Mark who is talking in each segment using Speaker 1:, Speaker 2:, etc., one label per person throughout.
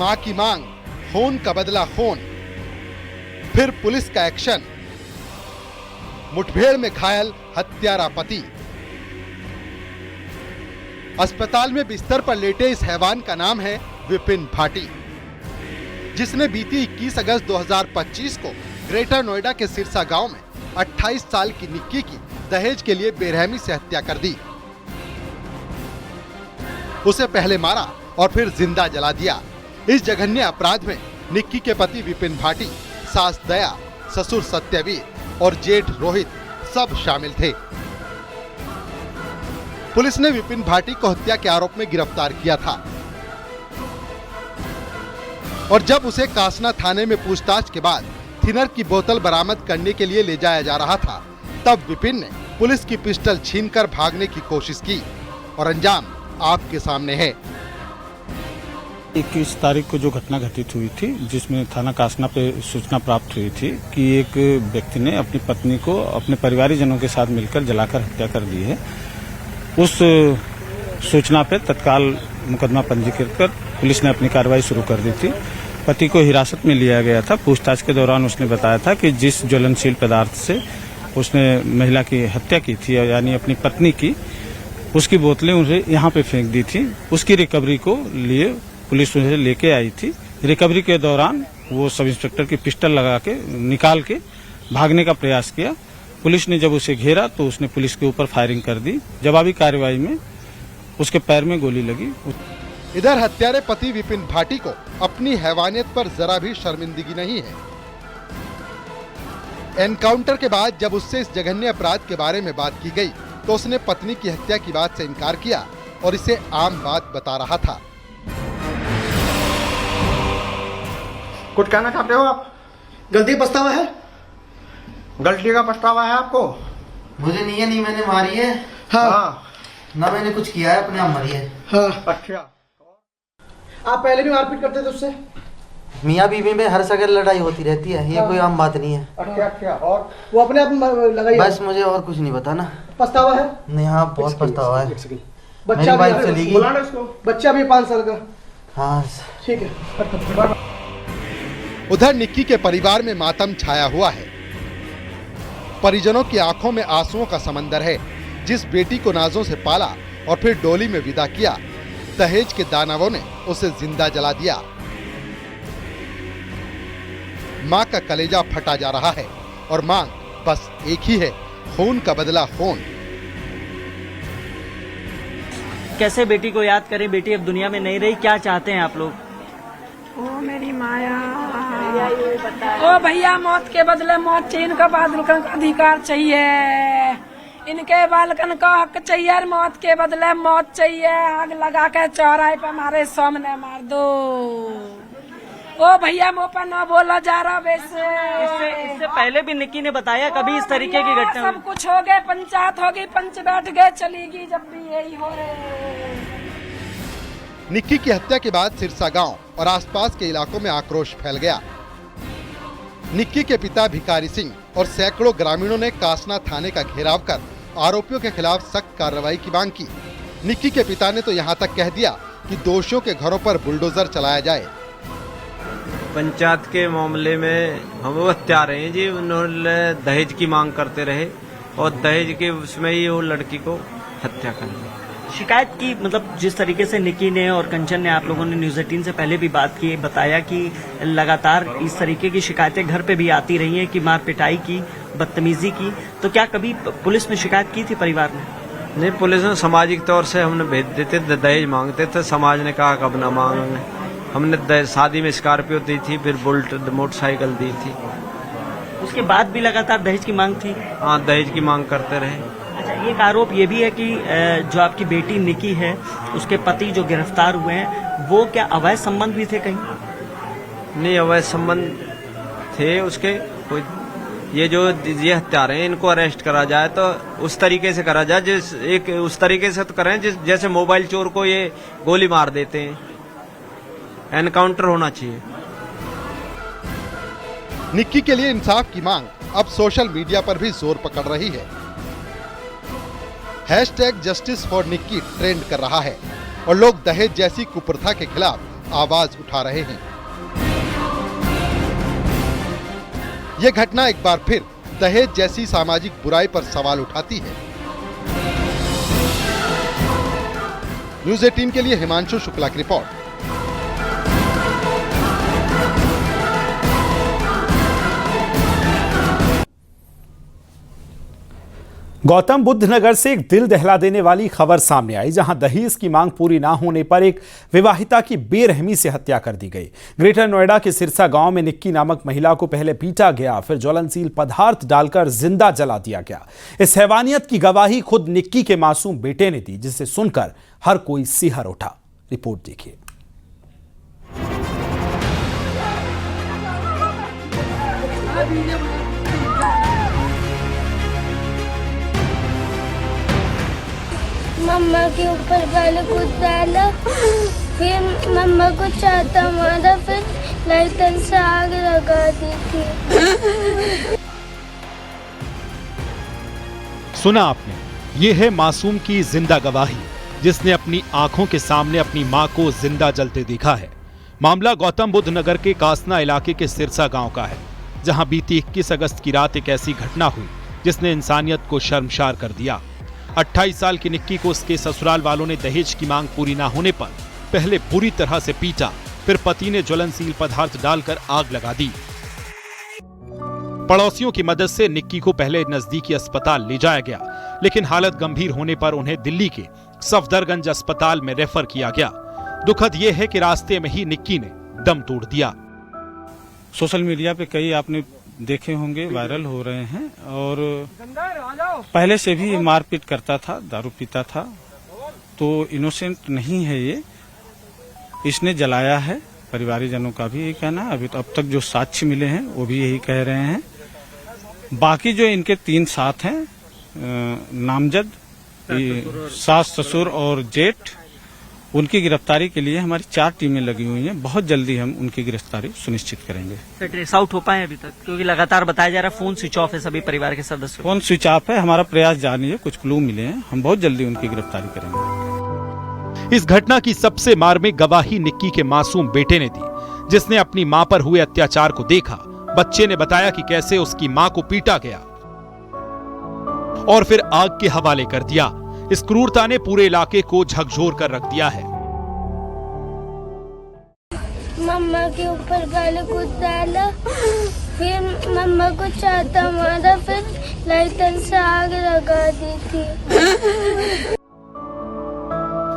Speaker 1: मां की मांग, खून का बदला खून, फिर पुलिस का एक्शन, मुठभेड़ में घायल हत्यारा पति। अस्पताल में बिस्तर पर लेटे इस हैवान का नाम है विपिन भाटी, जिसने बीती 21 अगस्त 2025 को ग्रेटर नोएडा के सिरसा गांव में 28 साल की निक्की की दहेज के लिए बेरहमी से हत्या कर दी। उसे पहले मारा और फिर जिंदा जला दिया। इस जघन्य अपराध में निक्की के पति विपिन भाटी, सास दया, ससुर सत्यवीर और जेठ रोहित सब शामिल थे। पुलिस ने विपिन भाटी को हत्या के आरोप में गिरफ्तार किया था और जब उसे कासना थाने में पूछताछ के बाद थिनर की बोतल बरामद करने के लिए ले जाया जा रहा था, तब विपिन ने पुलिस की पिस्टल छीनकर भागने की कोशिश की और अंजाम आपके सामने है।
Speaker 2: 21 तारीख को जो घटना घटित हुई थी, जिसमें थाना कासना पे सूचना प्राप्त हुई थी कि एक व्यक्ति ने अपनी पत्नी को अपने परिवारजनों के साथ मिलकर जलाकर हत्या कर दी है, उस सूचना पे तत्काल मुकदमा पंजीकृत कर पुलिस ने अपनी कार्रवाई शुरू कर दी थी। पति को हिरासत में लिया गया था। पूछताछ के दौरान उसने बताया था कि जिस ज्वलनशील पदार्थ से उसने महिला की हत्या की थी, यानी अपनी पत्नी की, उसकी बोतलें उसे यहाँ पे फेंक दी थी। उसकी रिकवरी को लिए पुलिस उसे लेके आई थी। रिकवरी के दौरान वो सब इंस्पेक्टर की पिस्टल लगा के निकाल के भागने का प्रयास किया। पुलिस ने जब उसे घेरा तो उसने पुलिस के ऊपर फायरिंग कर दी। जवाबी कार्रवाई में उसके पैर में गोली लगी।
Speaker 1: इधर हत्यारे पति विपिन भाटी को अपनी हैवानियत पर जरा भी शर्मिंदगी नहीं है। एनकाउंटर के बाद जब उससे इस जघन्य अपराध के बारे में बात की गई तो उसने पत्नी की हत्या की बात से इनकार किया और इसे आम बात बता रहा था।
Speaker 3: कुछ कहना चाहते हो आप?
Speaker 4: गलती पछतावा है?
Speaker 3: गलती का पछतावा है आपको?
Speaker 4: मुझे नहीं है, नहीं मैंने मारी है।
Speaker 3: हाँ।
Speaker 4: ना मैंने कुछ किया है, अपने आप मरी है।
Speaker 3: हाँ। अच्छा,
Speaker 5: आप पहले भी मारपीट करते थे उससे?
Speaker 4: मियाँ बीवी में हर जगह लड़ाई होती रहती है, ये कोई आम बात नहीं है।
Speaker 3: अच्छा। और
Speaker 5: वो अपने आप लगाई?
Speaker 4: बस मुझे और कुछ नहीं बताना।
Speaker 5: पछतावा है?
Speaker 4: नहीं, हाँ बहुत पछतावा है।
Speaker 5: बच्चा
Speaker 4: वाइफ चली गई।
Speaker 5: बच्चा भी 5 साल का?
Speaker 4: हाँ
Speaker 5: ठीक है।
Speaker 1: उधर निक्की के परिवार में मातम छाया हुआ है। परिजनों की आंखों में आंसुओं का समंदर है। जिस बेटी को नाजों से पाला और फिर डोली में विदा किया, दहेज के दानवों ने उसे जिंदा जला दिया। मां का कलेजा फटा जा रहा है और मांग बस एक ही है, खून का बदला खून।
Speaker 6: कैसे बेटी को याद करें? बेटी अब दुनिया में नहीं रही, क्या चाहते हैं आप लोग?
Speaker 7: ओ मेरी माया, ओ भैया मौत के बदले मौत चाहिए, इनका बालकन का अधिकार चाहिए, इनके बालकन का हक चाहिए, मौत के बदले मौत चाहिए। आग लगा के चौराहे पे हमारे सामने मार दो। ओ भैया मुँह पर न बोला जा रहा वैसे।
Speaker 6: इससे पहले भी निक्की ने बताया कभी इस तरीके की घटना?
Speaker 7: सब कुछ हो गए, पंचायत होगी, पंच बैठ गए, चलेगी, जब भी यही हो रहे।
Speaker 1: निक्की की हत्या के बाद सिरसा गांव और आसपास के इलाकों में आक्रोश फैल गया। निक्की के पिता भिखारी सिंह और सैकड़ों ग्रामीणों ने कासना थाने का घेराव कर आरोपियों के खिलाफ सख्त कार्रवाई की मांग की। निक्की के पिता ने तो यहां तक कह दिया कि दोषियों के घरों पर बुलडोजर चलाया जाए।
Speaker 8: पंचायत के मामले में हम वो हत्यारे हैं जी, उन्होंने दहेज की मांग करते रहे और दहेज के उसमें ही वो लड़की को हत्या कर दी।
Speaker 6: शिकायत की, मतलब जिस तरीके से निक्की ने और कंचन ने, आप लोगों ने न्यूज़ 18 से पहले भी बात की, बताया कि लगातार इस तरीके की शिकायतें घर पे भी आती रही हैं कि मार पिटाई की, बदतमीजी की, तो क्या कभी पुलिस में शिकायत की थी परिवार ने?
Speaker 8: नहीं, पुलिस ने सामाजिक तौर से हमने भेज देते, दहेज मांगते थे, समाज ने कहा कब ना मांगने। हमने शादी में स्कॉर्पियो दी थी, फिर बुलेट मोटरसाइकिल दी थी।
Speaker 6: उसके बाद भी लगातार दहेज की मांग थी?
Speaker 8: हाँ, दहेज की मांग करते रहे।
Speaker 6: अच्छा, एक आरोप ये भी है कि जो आपकी बेटी निक्की है, उसके पति जो गिरफ्तार हुए हैं, वो क्या अवैध संबंध भी थे कहीं?
Speaker 8: नहीं, अवैध संबंध थे उसके कोई। ये हत्यारे हैं, इनको अरेस्ट करा जाए तो उस तरीके से करा जाए, उस तरीके से तो करें जैसे मोबाइल चोर को ये गोली मार देते हैं। एनकाउंटर होना चाहिए।
Speaker 1: निक्की के लिए इंसाफ की मांग अब सोशल मीडिया पर भी जोर पकड़ रही है। #जस्टिस फॉर निक्की ट्रेंड कर रहा है और लोग दहेज जैसी कुप्रथा के खिलाफ आवाज उठा रहे हैं। ये घटना एक बार फिर दहेज जैसी सामाजिक बुराई पर सवाल उठाती है। न्यूज़ 18 के लिए हिमांशु शुक्ला की रिपोर्ट।
Speaker 9: गौतम बुद्ध नगर से एक दिल दहला देने वाली खबर सामने आई, जहां दहेज की मांग पूरी ना होने पर एक विवाहिता की बेरहमी से हत्या कर दी गई। ग्रेटर नोएडा के सिरसा गांव में निक्की नामक महिला को पहले पीटा गया, फिर ज्वलनशील पदार्थ डालकर जिंदा जला दिया गया। इस हैवानियत की गवाही खुद निक्की के मासूम बेटे ने दी, जिसे सुनकर हर कोई सिहर उठा। रिपोर्ट देखिए।
Speaker 10: मम्मा के ऊपर गाली कूद डाला, फिर मम्मा को चाहता मारा, फिर लाइटर से आग लगा दी थी।
Speaker 11: सुना आपने, ये है मासूम की जिंदा गवाही, जिसने अपनी आंखों के सामने अपनी मां को जिंदा जलते देखा है। मामला गौतम बुद्ध नगर के कासना इलाके के सिरसा गांव का है, जहां बीती 21 अगस्त की रात एक ऐसी घटना हुई जिसने इंसानियत को शर्मसार कर दिया। 28 साल की निक्की को उसके ससुराल वालों ने दहेज की मांग पूरी ना होने पर पहले बुरी तरह से पीटा, फिर पति ने ज्वलनशील पदार्थ डालकर आग लगा दी। पड़ोसियों की मदद से निक्की को पहले नजदीकी अस्पताल ले जाया गया, लेकिन हालत गंभीर होने पर उन्हें दिल्ली के सफदरगंज अस्पताल में रेफर किया गया। दुखद यह है कि रास्ते में ही निक्की ने दम तोड़ दिया।
Speaker 2: सोशल मीडिया पे कई आपने देखे होंगे, वायरल हो रहे हैं, और पहले से भी मारपीट करता था, दारू पीता था, तो इनोसेंट नहीं है ये, इसने जलाया है। परिवारजनों का भी यही कहना है। अभी तो अब तक जो साक्ष्य मिले हैं वो भी यही कह रहे हैं। बाकी जो इनके 3 साथ हैं नामजद, सास ससुर और जेठ, उनकी गिरफ्तारी के लिए हमारी 4 टीमें लगी हुई हैं। बहुत जल्दी हम उनकी गिरफ्तारी सुनिश्चित करेंगे।
Speaker 6: ट्रेस आउट हो पाए अभी तक? क्योंकि लगातार बताया जा रहा है फोन स्विच ऑफ है सभी परिवार के सदस्यों।
Speaker 2: फोन स्विच ऑफ है, हमारा प्रयास जारी है, कुछ क्लू मिले हैं, हम बहुत जल्दी उनकी गिरफ्तारी करेंगे।
Speaker 11: इस घटना की सबसे मार्मिक गवाही निक्की के मासूम बेटे ने दी, जिसने अपनी मां पर हुए अत्याचार को देखा। बच्चे ने बताया कि कैसे उसकी मां को पीटा गया और फिर आग के हवाले कर दिया। इस क्रूरता ने पूरे इलाके को झकझोर कर रख दिया है।
Speaker 10: मम्मा के ऊपर गाली कूद डाला, फिर मम्मा को चाहता मारा, फिर लाइटर से आग लगा दी थी।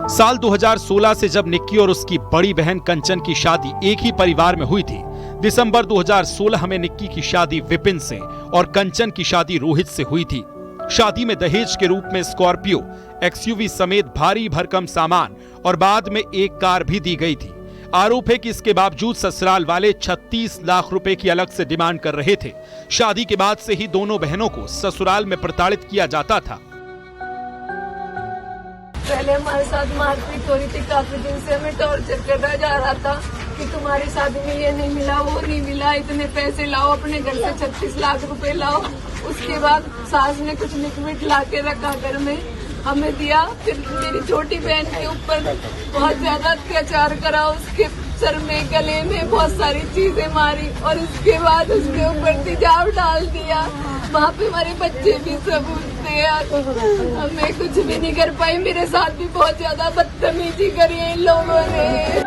Speaker 11: साल 2016 से जब निक्की और उसकी बड़ी बहन कंचन की शादी एक ही परिवार में हुई थी, दिसंबर 2016 में निक्की की शादी विपिन से और कंचन की शादी रोहित से हुई थी। शादी में दहेज के रूप में स्कॉर्पियो, एक्सयूवी समेत भारी भरकम सामान और बाद में एक कार भी दी गई थी। आरोप है कि इसके बावजूद ससुराल वाले 36 लाख रुपए की अलग से डिमांड कर रहे थे। शादी के बाद से ही दोनों बहनों को ससुराल में प्रताड़ित किया जाता था।
Speaker 7: पहले हमारे साथ मारपीट हो रही थी, काफी दिन से हमें टॉर्चर करता जा रहा था कि तुम्हारी शादी में ये नहीं मिला, वो नहीं मिला, इतने पैसे लाओ, अपने घर से 36 लाख रुपए लाओ। उसके बाद सास ने कुछ लिक्विड ला के रखा घर में, हमें दिया। फिर मेरी छोटी बहन के ऊपर बहुत ज्यादा अत्याचार करा, उसके सर में, गले में बहुत सारी चीजें मारी और उसके बाद उसके ऊपर तेजाब डाल दिया। वहाँ पे हमारे बच्चे भी सब थे, हमें कुछ भी नहीं कर पाई। मेरे साथ भी बहुत ज्यादा बदतमीजी करी है इन लोगों ने।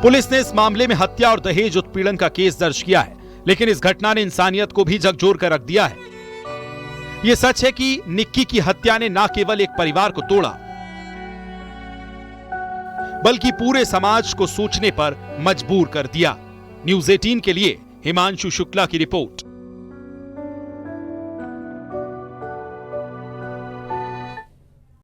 Speaker 11: पुलिस ने इस मामले में हत्या और दहेज उत्पीड़न का केस दर्ज किया है, लेकिन इस घटना ने इंसानियत को भी झकझोर कर रख दिया है। ये सच है कि निक्की की हत्या ने न केवल एक परिवार को तोड़ा, बल्कि पूरे समाज को सोचने पर मजबूर कर दिया। न्यूज़ 18 के लिए हिमांशु शुक्ला की रिपोर्ट।